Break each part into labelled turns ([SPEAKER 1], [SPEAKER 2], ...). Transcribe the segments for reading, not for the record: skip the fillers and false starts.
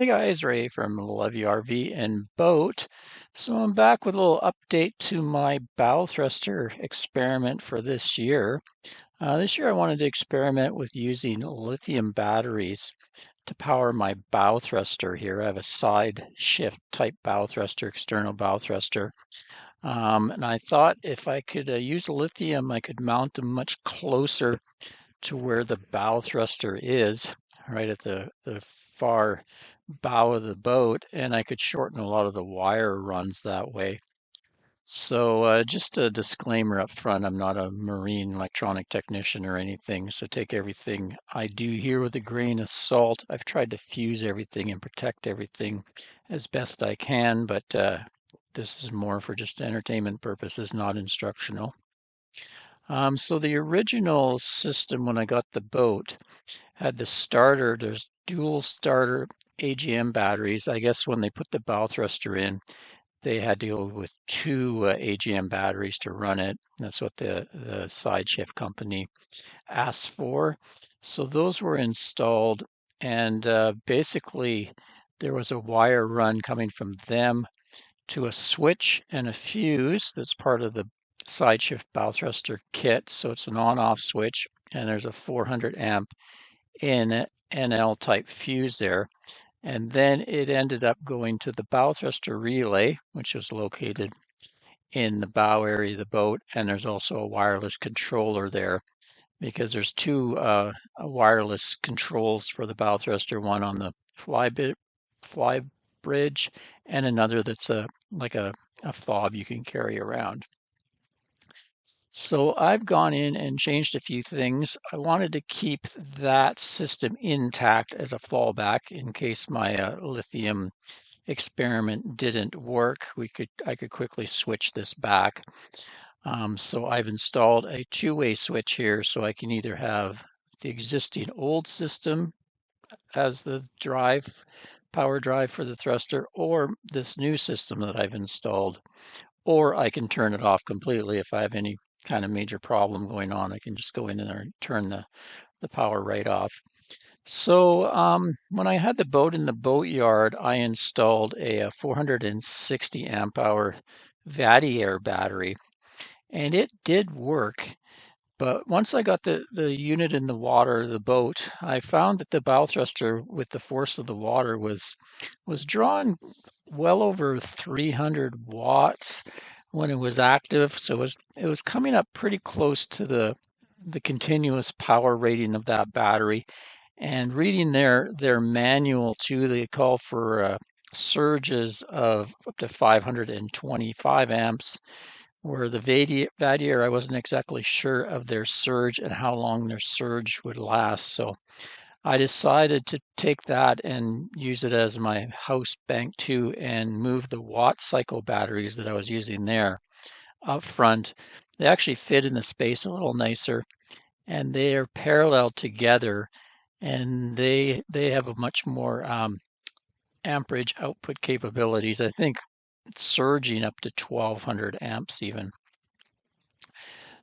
[SPEAKER 1] Hey guys, Ray from Levy RV and Boat. So I'm back with a little update to my bow thruster experiment for this year. This year I wanted to experiment with using lithium batteries to power my bow thruster here. I have a side shift type bow thruster, external bow thruster. And I thought if I could use lithium, I could mount them much closer to where the bow thruster is, right at the far bow of the boat, and I could shorten a lot of the wire runs that way. So just a disclaimer up front, I'm not a marine electronic technician or anything, so take everything I do here with a grain of salt. I've tried to fuse everything and protect everything as best I can, but this is more for just entertainment purposes, not instructional. So the original system when I got the boat had the starter, there's dual starter AGM batteries. I guess when they put the bow thruster in, they had to go with two AGM batteries to run it. That's what the SideShift company asked for. So those were installed, and basically there was a wire run coming from them to a switch and a fuse that's part of the SideShift bow thruster kit. So it's an on-off switch, and there's a 400 amp NL type fuse there. And then it ended up going to the bow thruster relay, which was located in the bow area of the boat. And there's also a wireless controller there because there's two wireless controls for the bow thruster, one on the fly bridge and another that's like a fob you can carry around. So I've gone in and changed a few things. I wanted to keep that system intact as a fallback in case my lithium experiment didn't work. I could quickly switch this back. So I've installed a two-way switch here, so I can either have the existing old system as the power drive for the thruster, or this new system that I've installed, or I can turn it off completely if I have any kind of major problem going on. I can just go in there and turn the power right off. So when I had the boat in the boatyard, I installed a 460 amp hour Vadiaire battery, and it did work. But once I got the unit in the water, the boat, I found that the bow thruster with the force of the water was drawing well over 300 watts when it was active. So it was coming up pretty close to the continuous power rating of that battery. And reading their manual too, they call for surges of up to 525 amps. Where the Vadier, I wasn't exactly sure of their surge and how long their surge would last. So I decided to take that and use it as my house bank too, and move the watt cycle batteries that I was using there up front. They actually fit in the space a little nicer, and they are parallel together, and they have a much more amperage output capabilities. I think surging up to 1200 amps even.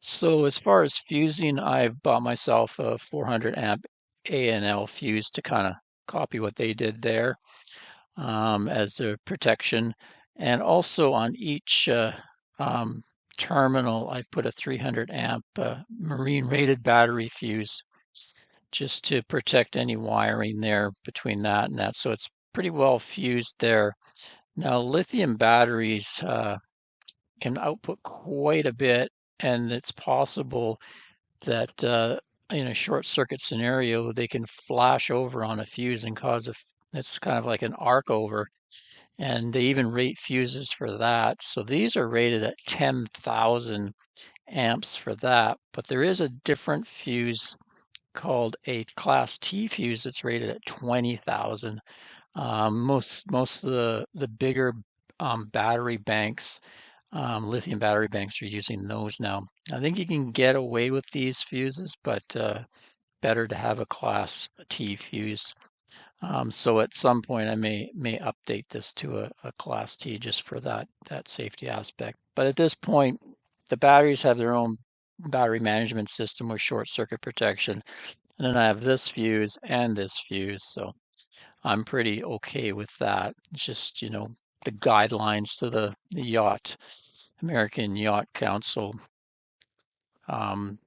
[SPEAKER 1] So as far as fusing, I've bought myself a 400 amp ANL fuse to kind of copy what they did there as a protection. And also on each terminal, I've put a 300 amp marine rated battery fuse just to protect any wiring there between that and that. So it's pretty well fused there. Now, lithium batteries can output quite a bit, and it's possible that in a short circuit scenario, they can flash over on a fuse and it's kind of like an arc over. And they even rate fuses for that. So these are rated at 10,000 amps for that. But there is a different fuse called a Class T fuse that's rated at 20,000. Most of the bigger battery banks, lithium battery banks, are using those now. I think you can get away with these fuses, but better to have a Class T fuse. So at some point I may update this to a Class T just for that safety aspect. But at this point, the batteries have their own battery management system with short circuit protection. And then I have this fuse and this fuse. So I'm pretty okay with that. It's just, the guidelines to the American Yacht Council um,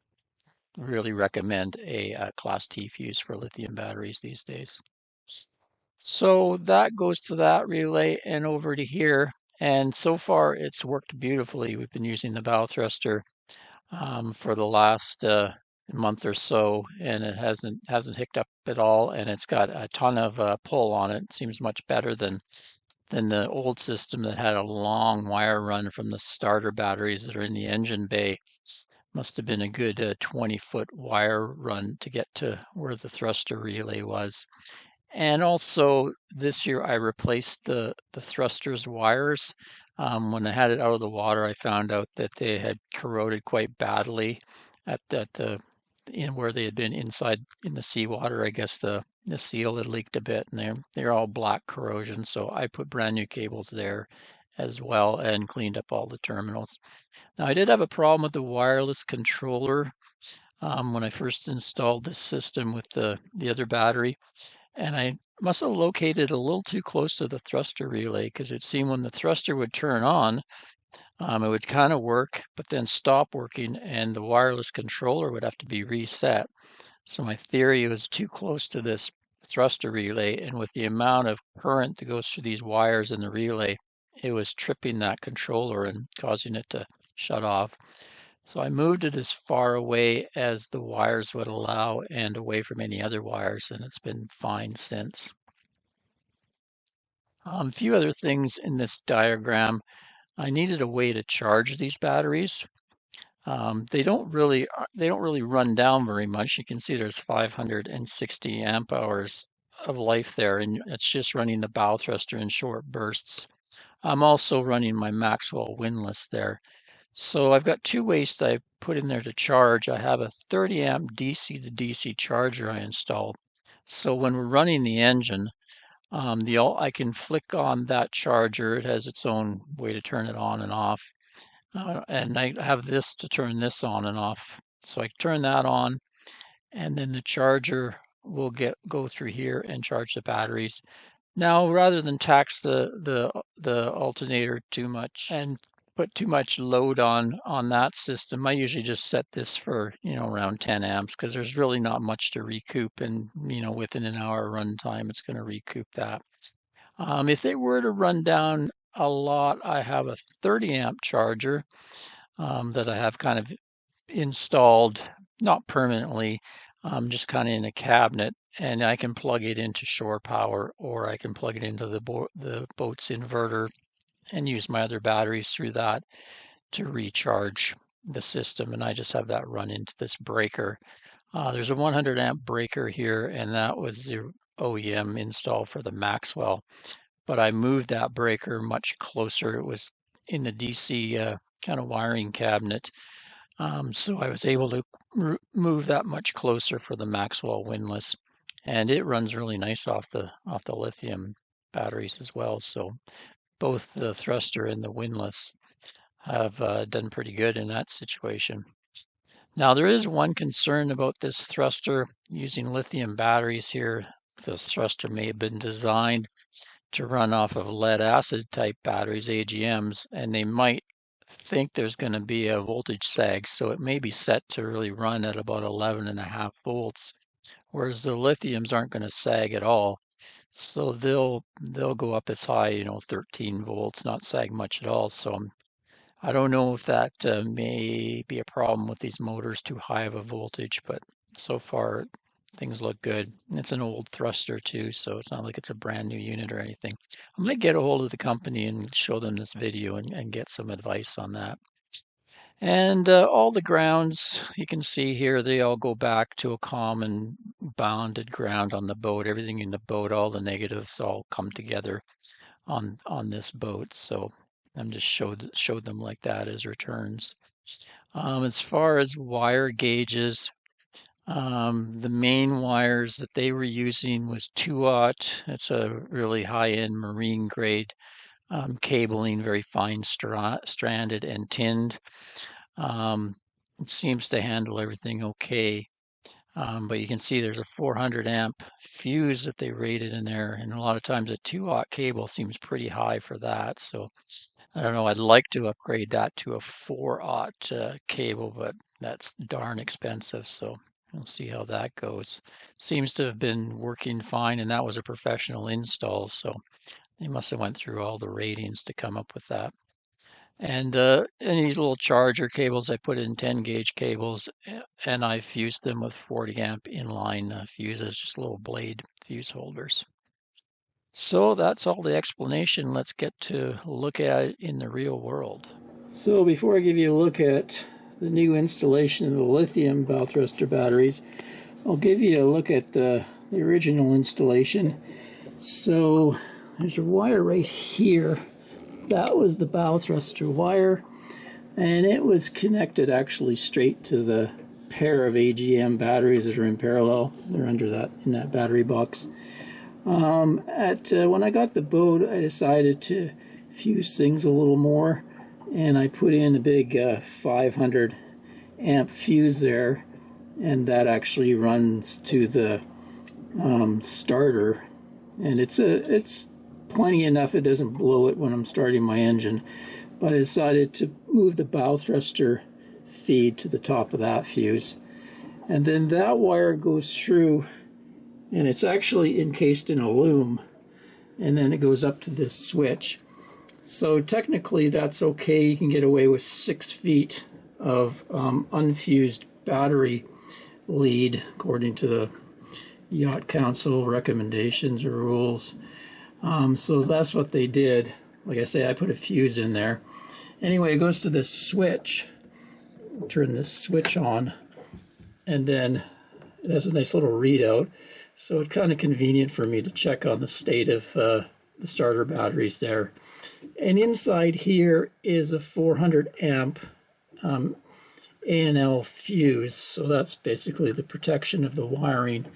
[SPEAKER 1] really recommend a Class T fuse for lithium batteries these days. So that goes to that relay and over to here. And so far it's worked beautifully. We've been using the bow thruster for the last month or so, and it hasn't hicked up at all, and it's got a ton of pull on it. It seems much better than the old system that had a long wire run from the starter batteries that are in the engine bay. Must have been a good 20-foot wire run to get to where the thruster relay was. And also this year I replaced the thruster's wires. When I had it out of the water, I found out that they had corroded quite badly at that in where they had been inside in the seawater. I guess the seal had leaked a bit, and they're all black corrosion. So I put brand new cables there as well and cleaned up all the terminals. Now I did have a problem with the wireless controller when I first installed this system with the other battery. And I must have located a little too close to the thruster relay because it seemed when the thruster would turn on, it would kind of work, but then stop working, and the wireless controller would have to be reset. So my theory was too close to this thruster relay, and with the amount of current that goes through these wires in the relay, it was tripping that controller and causing it to shut off. So I moved it as far away as the wires would allow and away from any other wires, and it's been fine since. A few other things in this diagram. I needed a way to charge these batteries. They don't really run down very much. You can see there's 560 amp hours of life there, and it's just running the bow thruster in short bursts. I'm also running my Maxwell windlass there. So I've got two ways that I put in there to charge. I have a 30 amp DC to DC charger I installed. So when we're running the engine, I can flick on that charger. It has its own way to turn it on and off. And I have this to turn this on and off. So I turn that on, and then the charger will go through here and charge the batteries. Now, rather than tax the alternator too much and put too much load on that system, I usually just set this for around 10 amps because there's really not much to recoup, and within an hour run time, it's going to recoup that. If they were to run down a lot, I have a 30 amp charger that I have kind of installed, not permanently, just kind of in a cabinet, and I can plug it into shore power, or I can plug it into the boat's inverter and use my other batteries through that to recharge the system. And I just have that run into this breaker. There's a 100 amp breaker here, and that was the OEM install for the Maxwell. But I moved that breaker much closer. It was in the DC kind of wiring cabinet. So I was able to move that much closer for the Maxwell windlass, and it runs really nice off the lithium batteries as well. So both the thruster and the windlass have done pretty good in that situation. Now there is one concern about this thruster using lithium batteries here. This thruster may have been designed to run off of lead acid type batteries, AGMs, and they might think there's going to be a voltage sag, so it may be set to really run at about 11.5 volts, whereas the lithiums aren't going to sag at all. So they'll go up as high, 13 volts, not sag much at all. So I don't know if that may be a problem with these motors, too high of a voltage, but so far things look good. It's an old thruster too, so it's not like it's a brand new unit or anything. I'm going to get a hold of the company and show them this video and get some advice on that. And all the grounds you can see here, they all go back to a common bounded ground on the boat. Everything in the boat, all the negatives all come together on this boat. So I'm just showed them like that as returns. As far as wire gauges, the main wires that they were using was 2-aught. It's a really high-end marine grade cabling, very fine stranded and tinned. It seems to handle everything okay. But you can see there's a 400 amp fuse that they rated in there, and a lot of times a 2-aught cable seems pretty high for that. So I don't know, I'd like to upgrade that to a 4-aught cable, but that's darn expensive, so we'll see how that goes. Seems to have been working fine, and that was a professional install, so they must have went through all the ratings to come up with that. And these little charger cables, I put in 10 gauge cables, and I fused them with 40 amp inline fuses, just little blade fuse holders. So that's all the explanation. Let's get to look at it in the real world. So before I give you a look at the new installation of the lithium bow thruster batteries, I'll give you a look at the original installation. So there's a wire right here. That was the bow thruster wire, and it was connected actually straight to the pair of AGM batteries that are in parallel. They're under that, in that battery box. When I got the boat, I decided to fuse things a little more, and I put in a big 500 amp fuse there, and that actually runs to the starter, and it's plenty enough. It doesn't blow it when I'm starting my engine, but I decided to move the bow thruster feed to the top of that fuse, and then that wire goes through, and it's actually encased in a loom, and then it goes up to this switch. So technically that's okay. You can get away with 6 feet of unfused battery lead according to the Yacht Council recommendations or rules. So that's what they did. Like I say, I put a fuse in there. Anyway, it goes to this switch. Turn this switch on, and then it has a nice little readout. So it's kind of convenient for me to check on the state of the starter batteries there. And inside here is a 400 amp A&L fuse. So that's basically the protection of the wiring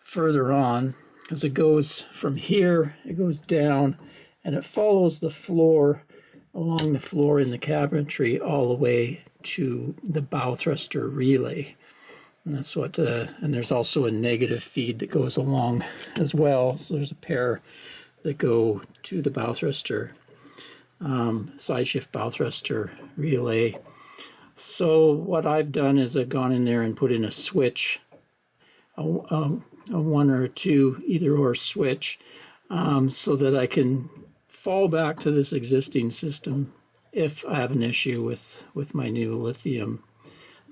[SPEAKER 1] further on. As it goes from here, it goes down, and it follows the floor, along the floor in the cabinetry, all the way to the bow thruster relay. And that's what, and there's also a negative feed that goes along as well. So there's a pair that go to the bow thruster, SideShift bow thruster relay. So what I've done is I've gone in there and put in a switch, a 1 or a 2 either or switch, so that I can fall back to this existing system if I have an issue with my new lithium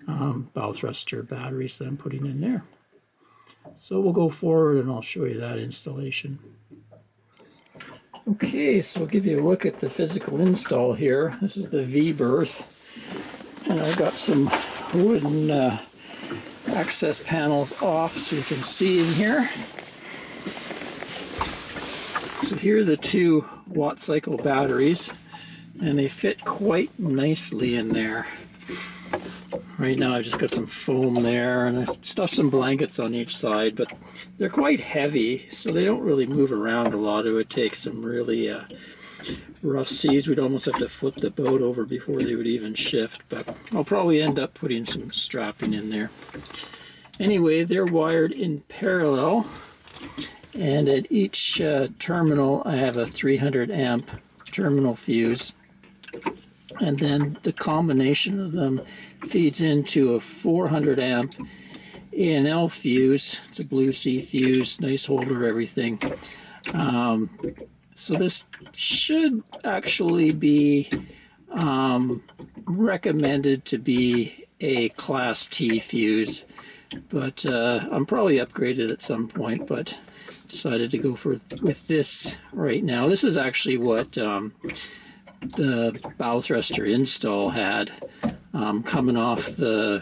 [SPEAKER 1] bow thruster batteries that I'm putting in there. So we'll go forward and I'll show you that installation. Okay, so I'll give you a look at the physical install here. This is the V berth, and I've got some wooden access panels off so you can see in here. So here are the 2 watt cycle batteries, and they fit quite nicely in there. Right now I've just got some foam there, and I've stuffed some blankets on each side, but they're quite heavy, so they don't really move around a lot. It would take some really rough seas. We'd almost have to flip the boat over before they would even shift, but I'll probably end up putting some strapping in there. Anyway, they're wired in parallel, and at each terminal I have a 300 amp terminal fuse, and then the combination of them feeds into a 400 amp A&L fuse. It's a blue C fuse, nice holder, everything. So this should actually be recommended to be a Class T fuse, but I'm probably upgraded at some point, but decided to go with this right now. This is actually what the bow thruster install had coming off the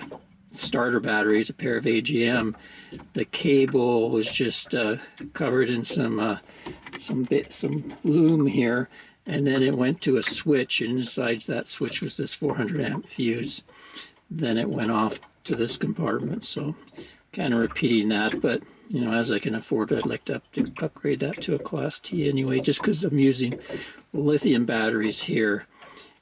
[SPEAKER 1] starter batteries, a pair of AGM. The cable was just covered in some loom here, and then it went to a switch, and inside that switch was this 400 amp fuse. Then it went off to this compartment, so kind of repeating that, but you know, as I can afford it, I'd like to upgrade that to a Class T anyway, just because I'm using lithium batteries here,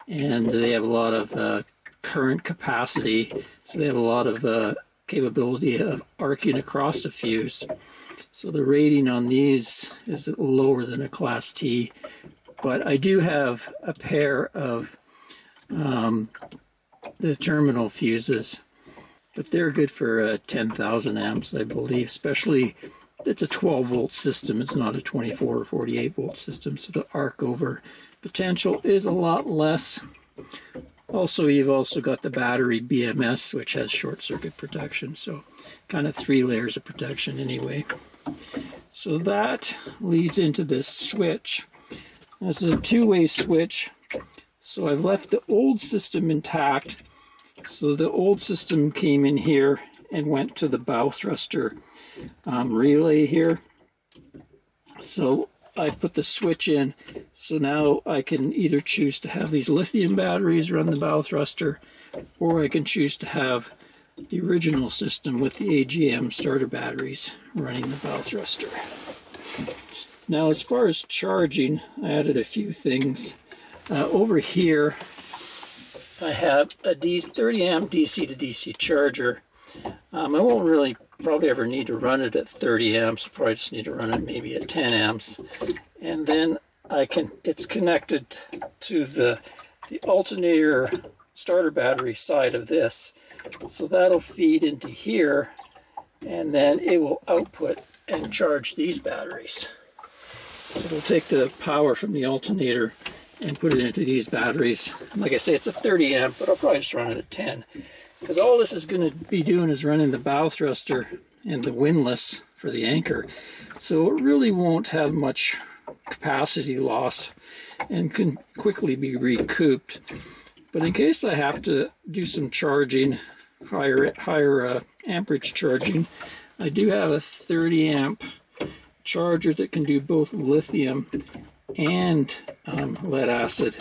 [SPEAKER 1] and they have a lot of current capacity, so they have a lot of capability of arcing across a fuse. So the rating on these is lower than a Class T, but I do have a pair of the terminal fuses, but they're good for 10,000 amps, I believe. Especially, it's a 12 volt system, it's not a 24 or 48 volt system, so the arc over potential is a lot less. Also, you've also got the battery BMS, which has short circuit protection, so kind of 3 layers of protection anyway. So that leads into this switch. This is a 2-way switch, so I've left the old system intact. So the old system came in here and went to the bow thruster relay here. So I've put the switch in, so now I can either choose to have these lithium batteries run the bow thruster, or I can choose to have the original system with the AGM starter batteries running the bow thruster. Now, as far as charging, I added a few things. Over here, I have a 30 amp DC to DC charger. I won't really probably ever need to run it at 30 amps. I'll probably just need to run it maybe at 10 amps. And then it's connected to the alternator starter battery side of this. So that'll feed into here, and then it will output and charge these batteries. So it'll take the power from the alternator and put it into these batteries. Like I say, it's a 30 amp, but I'll probably just run it at 10. Because all this is going to be doing is running the bow thruster and the windlass for the anchor. So it really won't have much capacity loss and can quickly be recouped. But in case I have to do some charging, higher amperage charging, I do have a 30 amp charger that can do both lithium and lead acid.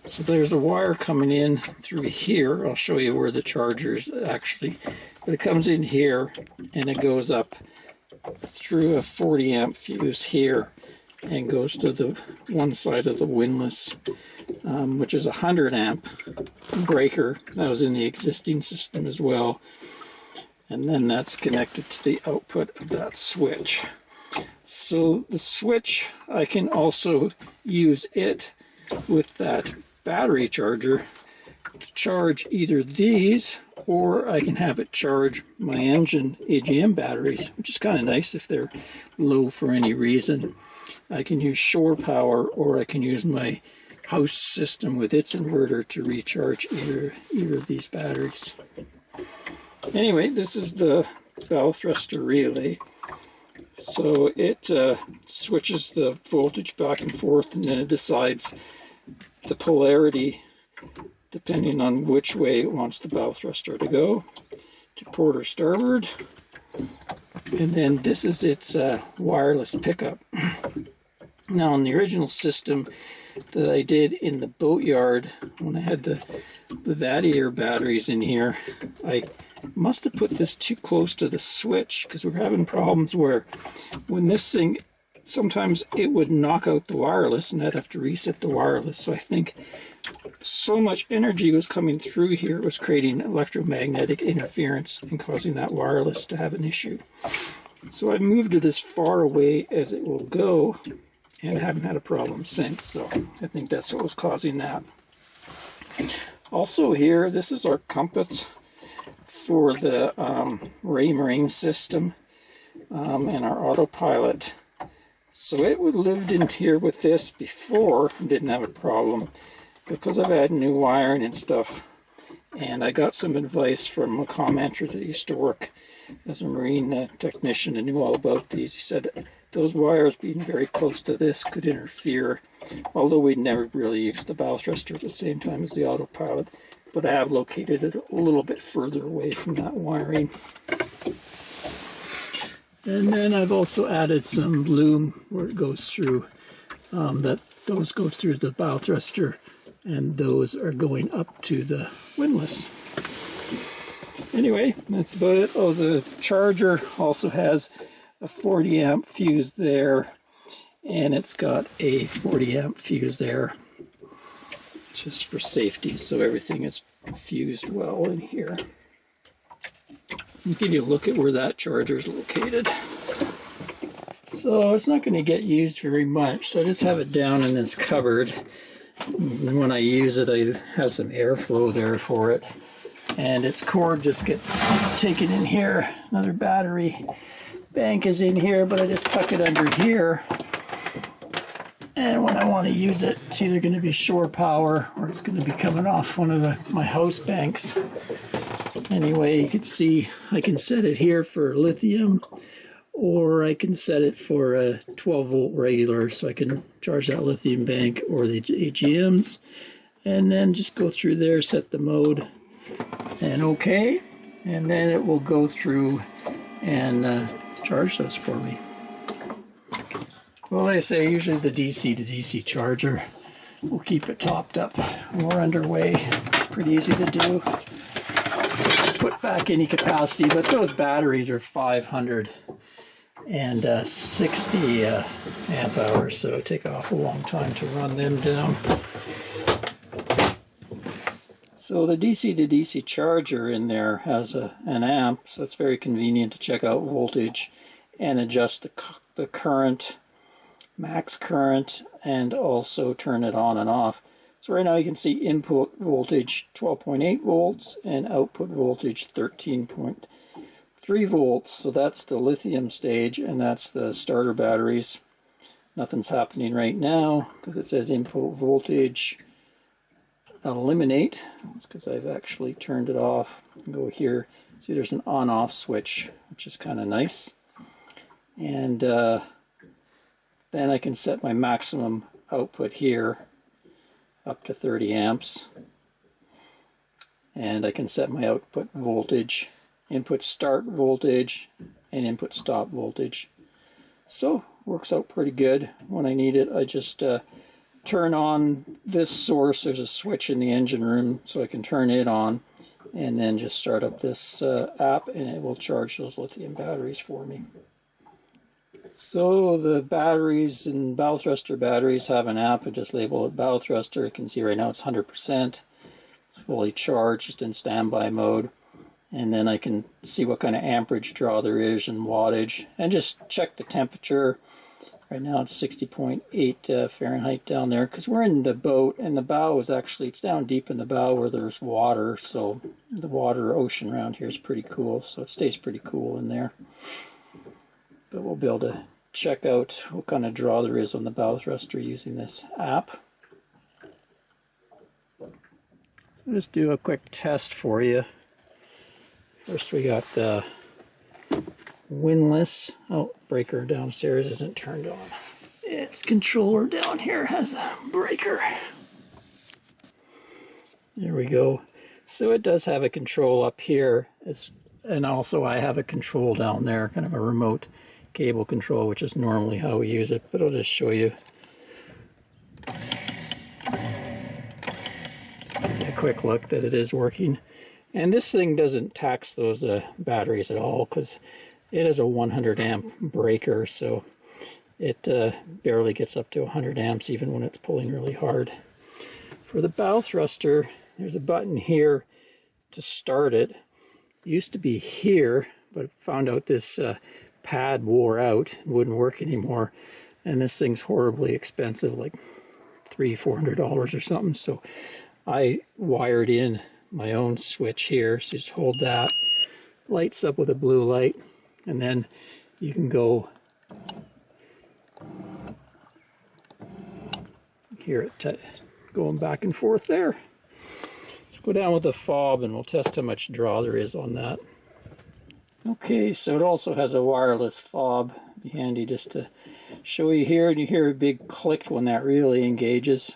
[SPEAKER 1] So there's a wire coming in through here. I'll show you where the charger is actually. But it comes in here and it goes up through a 40 amp fuse here and goes to the one side of the windlass, which is a 100 amp breaker. That was in the existing system as well. And then that's connected to the output of that switch. So the switch, I can also use it with that battery charger to charge either these, or I can have it charge my engine AGM batteries, which is kind of nice if they're low for any reason. I can use shore power, or I can use my house system with its inverter to recharge either of these batteries. Anyway, this is the bow thruster relay. So it switches the voltage back and forth, and then it decides the polarity depending on which way it wants the bow thruster to go, to port or starboard. And then this is its wireless pickup. Now, in the original system that I did in the boatyard, when I had the Vadier batteries in here, I must have put this too close to the switch, because we're having problems where when this thing, sometimes it would knock out the wireless and I'd have to reset the wireless. So I think so much energy was coming through here, it was creating electromagnetic interference and causing that wireless to have an issue. So I moved it as far away as it will go and haven't had a problem since. So I think that's what was causing that. Also here, this is our compass for the Raymarine system and our autopilot. So it would lived in here with this before and didn't have a problem, because I've had new wiring and stuff. And I got some advice from a commenter that used to work as a marine technician and knew all about these. He said those wires being very close to this could interfere, although we'd never really used the bow thruster at the same time as the autopilot. But I have located it a little bit further away from that wiring. And then I've also added some loom where it goes through, those go through the bow thruster, and those are going up to the windlass. Anyway, that's about it. Oh, the charger also has a 40 amp fuse there, and it's got a 40 amp fuse there, just for safety, so everything is fused well in here. I'll give you a look at where that charger is located. So it's not going to get used very much, so I just have it down in this cupboard. And when I use it, I have some airflow there for it. And its cord just gets taken in here. Another battery bank is in here, but I just tuck it under here. And when I want to use it, it's either going to be shore power or it's going to be coming off one of my house banks. Anyway, you can see I can set it here for lithium, or I can set it for a 12 volt regular, so I can charge that lithium bank or the AGMs, and then just go through there, set the mode, and OK, and then it will go through and charge those for me. Well, like I say, usually the DC to DC charger will keep it topped up when we're underway. It's pretty easy to do. Put back any capacity, but those batteries are 560 amp hours, so it take off a long time to run them down. So the DC to DC charger in there has an amp, so it's very convenient to check out voltage and adjust the current, max current, and also turn it on and off. So right now you can see input voltage 12.8 volts and output voltage 13.3 volts. So that's the lithium stage, and that's the starter batteries. Nothing's happening right now because it says input voltage eliminate. That's because I've actually turned it off. Go here. See, there's an on-off switch, which is kind of nice. And then I can set my maximum output here up to 30 amps. And I can set my output voltage, input start voltage, and input stop voltage. So, works out pretty good. When I need it, I just turn on this source. There's a switch in the engine room, so I can turn it on, and then just start up this app, and it will charge those lithium batteries for me. So the batteries and bow thruster batteries have an app. I just label it bow thruster. You can see right now it's 100%. It's fully charged, just in standby mode. And then I can see what kind of amperage draw there is and wattage, and just check the temperature. Right now it's 60.8 Fahrenheit down there, because we're in the boat, and the bow is actually, it's down deep in the bow where there's water, so the water ocean around here is pretty cool, so it stays pretty cool in there. But we'll be able to check out what kind of draw there is on the bow thruster using this app. So just do a quick test for you. First we got the windlass. Oh, breaker downstairs isn't turned on. Its controller down here has a breaker. There we go. So it does have a control up here. And also I have a control down there, kind of a remote cable control, which is normally how we use it, but I'll just show you. Give you a quick look that it is working. And this thing doesn't tax those batteries at all, because it is a 100 amp breaker, so it barely gets up to 100 amps even when it's pulling really hard. For the bow thruster, there's a button here to start it. It used to be here, but found out this pad wore out, wouldn't work anymore, and this thing's horribly expensive, like $300-400 or something. So I wired in my own switch here, so just hold that, lights up with a blue light, and then you can go hear it going back and forth there. Let's go down with the fob and we'll test how much draw there is on that. Okay, so it also has a wireless fob. Be handy just to show you here, and you hear a big click when that really engages.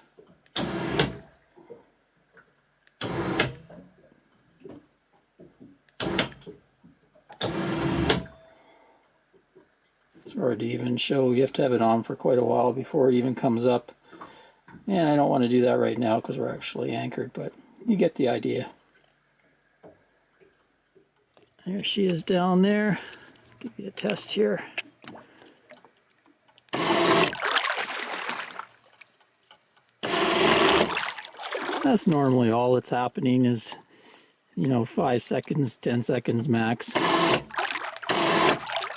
[SPEAKER 1] It's hard to even show. You have to have it on for quite a while before it even comes up. And I don't want to do that right now because we're actually anchored, but you get the idea. There she is down there. Give you a test here. That's normally all that's happening is, 5 seconds, 10 seconds max.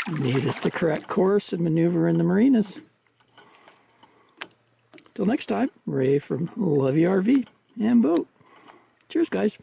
[SPEAKER 1] Need us to correct course and maneuver in the marinas. Till next time, Ray from Levy RV and Boat. Cheers, guys.